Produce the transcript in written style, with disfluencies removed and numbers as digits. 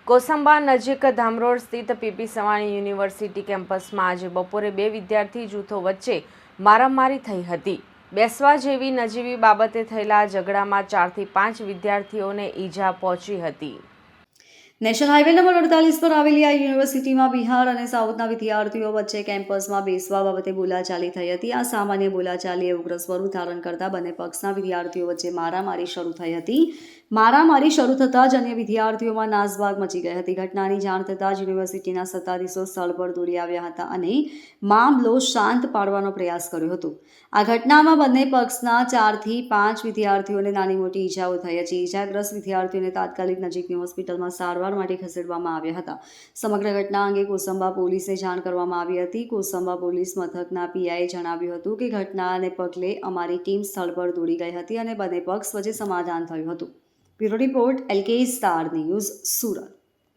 કોસંબા નજીક ધામરોડ સ્થિત PP Savani university કેમ્પસમાં આજે બપોરે બે વિદ્યાર્થી જૂથો વચ્ચે મારામારી થઈ હતી। બેસવા જેવી નજીવી બાબતે થયેલા ઝઘડામાં 4 થી 5 વિદ્યાર્થીઓને ઈજા પહોંચી હતી। નેશનલ હાઈવે નંબર 48 પર આવેલી આ યુનિવર્સિટીમાં બિહાર અને સાઉથના વિદ્યાર્થીઓ વચ્ચે કેમ્પસમાં બેસવા બાબતે બોલાચાલી થઈ હતી। આ સામાન્ય બોલાચાલીએ ઉગ્ર સ્વરૂપ ધારણ કરતા બંને પક્ષના વિદ્યાર્થીઓ વચ્ચે મારામારી શરૂ થઈ હતી। મારામારી શરૂ થતાં જ અન્ય વિદ્યાર્થીઓમાં નાસભાગ મચી ગઈ હતી। ઘટનાની જાણ થતાં જ યુનિવર્સિટીના સત્તાધીશો સ્થળ પર દોડી આવ્યા હતા અને મામલો શાંત પાડવાનો પ્રયાસ કર્યો હતો। આ ઘટનામાં બંને પક્ષના 4 થી 5 વિદ્યાર્થીઓને નાની મોટી ઈજાઓ થઈ હતી। ઈજાગ્રસ્ત વિદ્યાર્થીઓને તાત્કાલિક નજીકની હોસ્પિટલમાં સારવાર માટે ખસેડવામાં આવ્યા હતા। સમગ્ર ઘટના અંગે કોસંબા પોલીસને જાણ કરવામાં આવી હતી। કોસંબા પોલીસ મથકના પીઆઈએ જણાવ્યું હતું કે ઘટનાને પગલે અમારી ટીમ સ્થળ પર દોડી ગઈ હતી અને બંને પક્ષ વચ્ચે સમાધાન થયું હતું। Bureau report LK star news, Surat.